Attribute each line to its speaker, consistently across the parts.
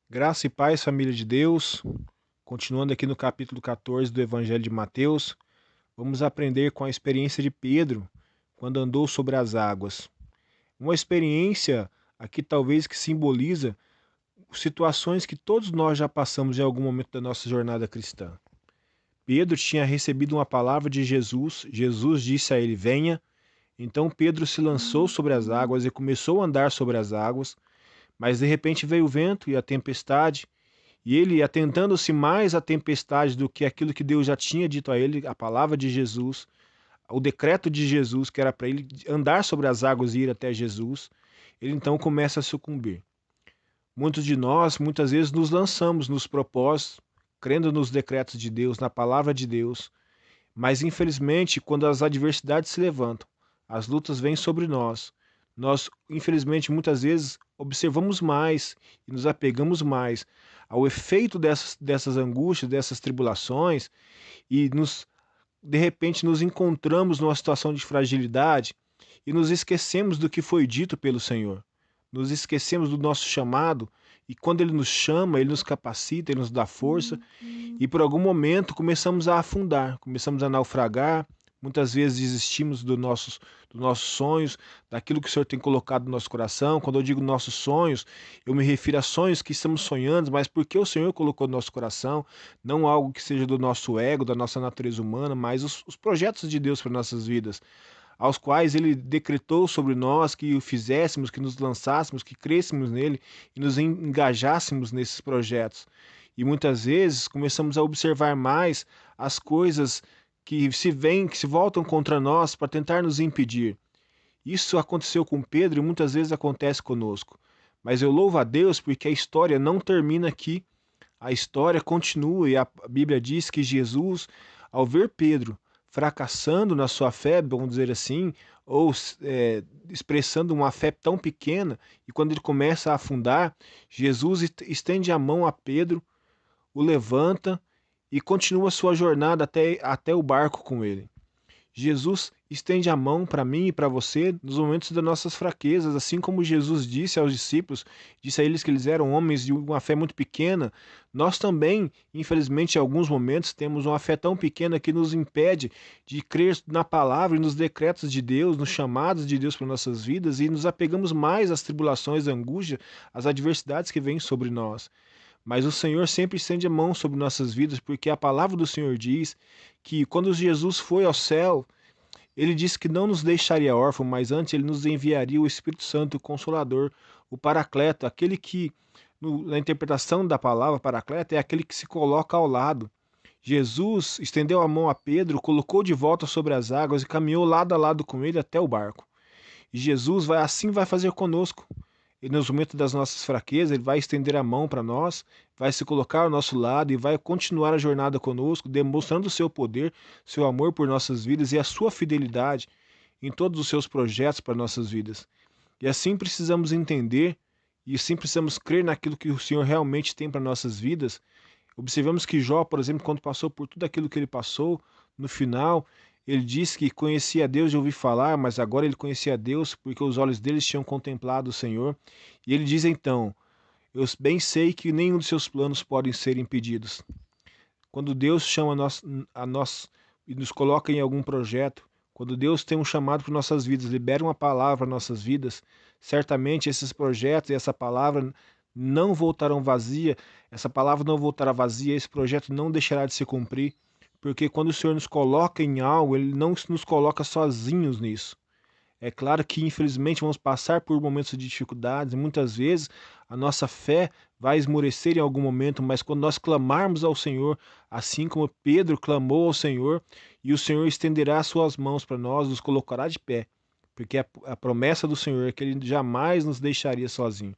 Speaker 1: Graça e paz, família de Deus. Continuando aqui no capítulo 14 do Evangelho de Mateus, vamos aprender com a experiência de Pedro quando andou sobre as águas. Uma experiência aqui talvez que simboliza situações que todos nós já passamos em algum momento da nossa jornada cristã. Pedro tinha recebido uma palavra de Jesus, Jesus disse a ele: venha. Então Pedro se lançou sobre as águas e começou a andar sobre as águas, mas de repente veio o vento e a tempestade. E ele, atentando-se mais à tempestade do que aquilo que Deus já tinha dito a ele, a palavra de Jesus, o decreto de Jesus, que era para ele andar sobre as águas e ir até Jesus, ele então começa a sucumbir. Muitos de nós, muitas vezes, nos lançamos nos propósitos, crendo nos decretos de Deus, na palavra de Deus, mas infelizmente, quando as adversidades se levantam, as lutas vêm sobre nós, infelizmente, muitas vezes observamos mais e nos apegamos mais ao efeito dessas angústias, dessas tribulações, e de repente nos encontramos numa situação de fragilidade e nos esquecemos do que foi dito pelo Senhor. Nos esquecemos do nosso chamado, e quando Ele nos chama, Ele nos capacita, Ele nos dá força, e por algum momento começamos a afundar, começamos a naufragar, muitas vezes desistimos dos nossos sonhos, daquilo que o Senhor tem colocado no nosso coração. Quando eu digo nossos sonhos, eu me refiro a sonhos que estamos sonhando, mas porque o Senhor colocou no nosso coração, não algo que seja do nosso ego, da nossa natureza humana, mas os projetos de Deus para nossas vidas, aos quais Ele decretou sobre nós que o fizéssemos, que nos lançássemos, que crescêssemos nele e nos engajássemos nesses projetos. E muitas vezes começamos a observar mais as coisas que se voltam contra nós para tentar nos impedir. Isso aconteceu com Pedro e muitas vezes acontece conosco. Mas eu louvo a Deus porque a história não termina aqui. A história continua e a Bíblia diz que Jesus, ao ver Pedro fracassando na sua fé, vamos dizer assim, ou expressando uma fé tão pequena, e quando ele começa a afundar, Jesus estende a mão a Pedro, o levanta e continua sua jornada até o barco com ele. Jesus estende a mão para mim e para você nos momentos das nossas fraquezas, assim como Jesus disse aos discípulos, disse a eles que eles eram homens de uma fé muito pequena. Nós também, infelizmente, em alguns momentos temos uma fé tão pequena que nos impede de crer na palavra e nos decretos de Deus, nos chamados de Deus para nossas vidas, e nos apegamos mais às tribulações, à angústia, às adversidades que vêm sobre nós. Mas o Senhor sempre estende a mão sobre nossas vidas, porque a palavra do Senhor diz que quando Jesus foi ao céu, ele disse que não nos deixaria órfãos, mas antes ele nos enviaria o Espírito Santo, o Consolador, o Paracleto, aquele que, na interpretação da palavra Paracleto, é aquele que se coloca ao lado. Jesus estendeu a mão a Pedro, colocou de volta sobre as águas e caminhou lado a lado com ele até o barco. E Jesus vai fazer conosco. E nos momentos das nossas fraquezas, Ele vai estender a mão para nós, vai se colocar ao nosso lado e vai continuar a jornada conosco, demonstrando o seu poder, seu amor por nossas vidas e a sua fidelidade em todos os seus projetos para nossas vidas. E assim precisamos entender e assim precisamos crer naquilo que o Senhor realmente tem para nossas vidas. Observamos que Jó, por exemplo, quando passou por tudo aquilo que ele passou, no final, ele disse que conhecia a Deus de ouvir falar, mas agora ele conhecia a Deus porque os olhos deles tinham contemplado o Senhor. E ele diz então: eu bem sei que nenhum dos seus planos podem ser impedidos. Quando Deus chama a nós e nos coloca em algum projeto, quando Deus tem um chamado para nossas vidas, libera uma palavra para nossas vidas, certamente esses projetos e essa palavra não voltarão vazia, essa palavra não voltará vazia, esse projeto não deixará de se cumprir, porque quando o Senhor nos coloca em algo, Ele não nos coloca sozinhos nisso. É claro que, infelizmente, vamos passar por momentos de dificuldades e muitas vezes a nossa fé vai esmorecer em algum momento, mas quando nós clamarmos ao Senhor, assim como Pedro clamou ao Senhor, e o Senhor estenderá as suas mãos para nós, nos colocará de pé, porque a promessa do Senhor é que Ele jamais nos deixaria sozinho.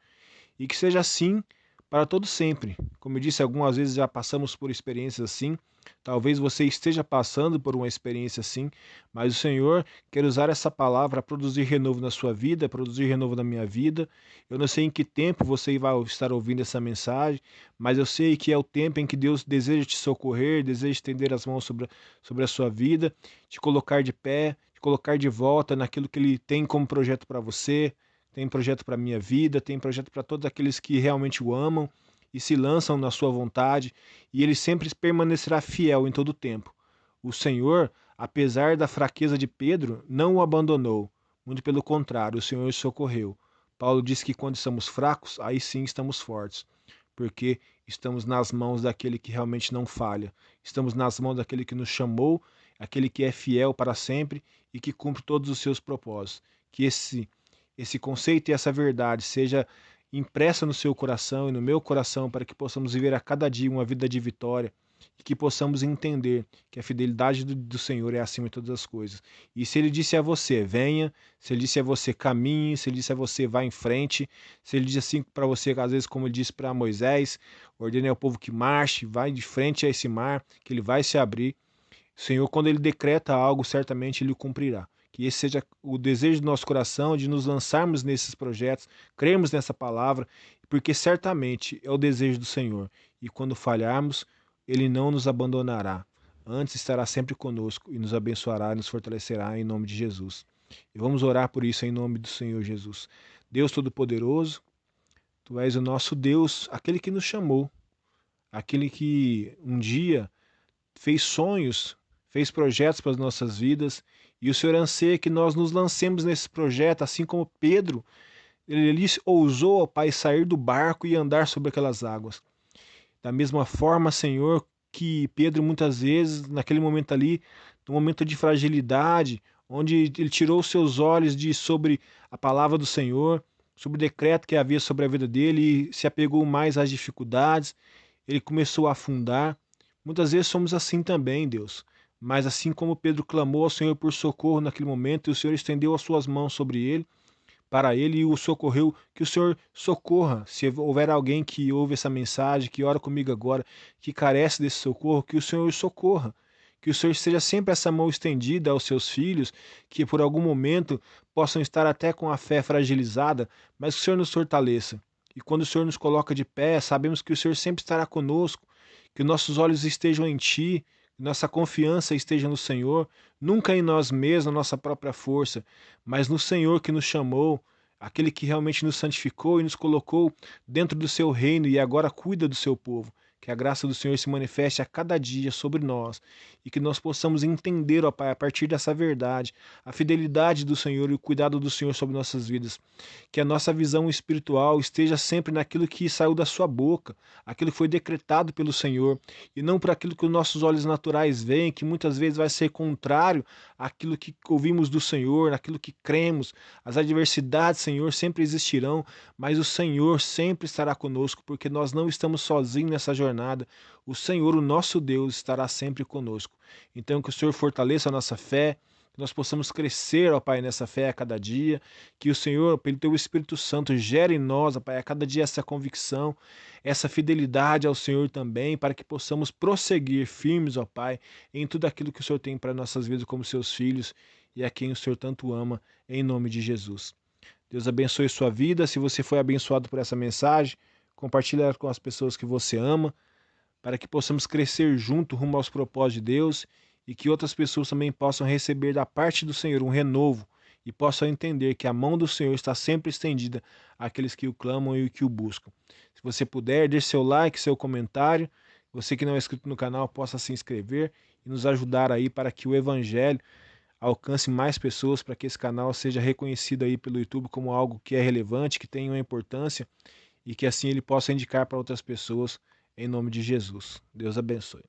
Speaker 1: E que seja assim para todo sempre. Como eu disse, algumas vezes já passamos por experiências assim. Talvez você esteja passando por uma experiência assim, mas o Senhor quer usar essa palavra para produzir renovo na sua vida, produzir renovo na minha vida. Eu não sei em que tempo você vai estar ouvindo essa mensagem, mas eu sei que é o tempo em que Deus deseja te socorrer, deseja estender as mãos sobre a sua vida, te colocar de pé, te colocar de volta naquilo que Ele tem como projeto para você, tem projeto para a minha vida, tem projeto para todos aqueles que realmente o amam. e se lançam na sua vontade, e ele sempre permanecerá fiel em todo o tempo. O Senhor, apesar da fraqueza de Pedro, não o abandonou. Muito pelo contrário, o Senhor o socorreu. Paulo diz que quando estamos fracos, aí sim estamos fortes, porque estamos nas mãos daquele que realmente não falha. Estamos nas mãos daquele que nos chamou, aquele que é fiel para sempre e que cumpre todos os seus propósitos. Que esse conceito e essa verdade seja impressa no seu coração e no meu coração para que possamos viver a cada dia uma vida de vitória e que possamos entender que a fidelidade do Senhor é acima de todas as coisas. E se Ele disse a você, venha, se Ele disse a você, caminhe, se Ele disse a você, vá em frente, se Ele disse assim para você, às vezes como Ele disse para Moisés, ordene ao povo que marche, vai de frente a esse mar, que ele vai se abrir. O Senhor, quando Ele decreta algo, certamente Ele o cumprirá. Que esse seja o desejo do nosso coração de nos lançarmos nesses projetos, crermos nessa palavra, porque certamente é o desejo do Senhor. E quando falharmos, Ele não nos abandonará. Antes estará sempre conosco e nos abençoará e nos fortalecerá em nome de Jesus. E vamos orar por isso em nome do Senhor Jesus. Deus Todo-Poderoso, Tu és o nosso Deus, aquele que nos chamou, aquele que um dia fez sonhos, fez projetos para as nossas vidas, e o Senhor anseia que nós nos lancemos nesse projeto, assim como Pedro, ele ousou, ó Pai, sair do barco e andar sobre aquelas águas. Da mesma forma, Senhor, que Pedro muitas vezes, naquele momento ali, no momento de fragilidade, onde ele tirou seus olhos de sobre a palavra do Senhor, sobre o decreto que havia sobre a vida dele e se apegou mais às dificuldades, ele começou a afundar. Muitas vezes somos assim também, Deus. Mas assim como Pedro clamou ao Senhor por socorro naquele momento, e o Senhor estendeu as suas mãos sobre ele, para ele e o socorreu, que o Senhor socorra. Se houver alguém que ouve essa mensagem, que ora comigo agora, que carece desse socorro, que o Senhor o socorra. Que o Senhor seja sempre essa mão estendida aos seus filhos, que por algum momento possam estar até com a fé fragilizada, mas que o Senhor nos fortaleça. E quando o Senhor nos coloca de pé, sabemos que o Senhor sempre estará conosco, que nossos olhos estejam em Ti, que nossa confiança esteja no Senhor, nunca em nós mesmos, na nossa própria força, mas no Senhor que nos chamou, aquele que realmente nos santificou e nos colocou dentro do seu reino e agora cuida do seu povo. Que a graça do Senhor se manifeste a cada dia sobre nós e que nós possamos entender, ó Pai, a partir dessa verdade, a fidelidade do Senhor e o cuidado do Senhor sobre nossas vidas. Que a nossa visão espiritual esteja sempre naquilo que saiu da sua boca, aquilo que foi decretado pelo Senhor, e não por aquilo que os nossos olhos naturais veem, que muitas vezes vai ser contrário àquilo que ouvimos do Senhor, naquilo que cremos. As adversidades, Senhor, sempre existirão, mas o Senhor sempre estará conosco, porque nós não estamos sozinhos nessa jornada. O Senhor, o nosso Deus, estará sempre conosco. Então, que o Senhor fortaleça a nossa fé, que nós possamos crescer, ó Pai, nessa fé a cada dia, que o Senhor, pelo Teu Espírito Santo, gere em nós, ó Pai, a cada dia essa convicção, essa fidelidade ao Senhor também, para que possamos prosseguir firmes, ó Pai, em tudo aquilo que o Senhor tem para nossas vidas como seus filhos e a quem o Senhor tanto ama, em nome de Jesus. Deus abençoe sua vida. Se você foi abençoado por essa mensagem, compartilhe ela com as pessoas que você ama, para que possamos crescer junto rumo aos propósitos de Deus e que outras pessoas também possam receber da parte do Senhor um renovo e possam entender que a mão do Senhor está sempre estendida àqueles que o clamam e que o buscam. Se você puder, deixe seu like, seu comentário. Você que não é inscrito no canal, possa se inscrever e nos ajudar aí para que o Evangelho alcance mais pessoas, para que esse canal seja reconhecido aí pelo YouTube como algo que é relevante, que tem uma importância e que assim ele possa indicar para outras pessoas em nome de Jesus. Deus abençoe.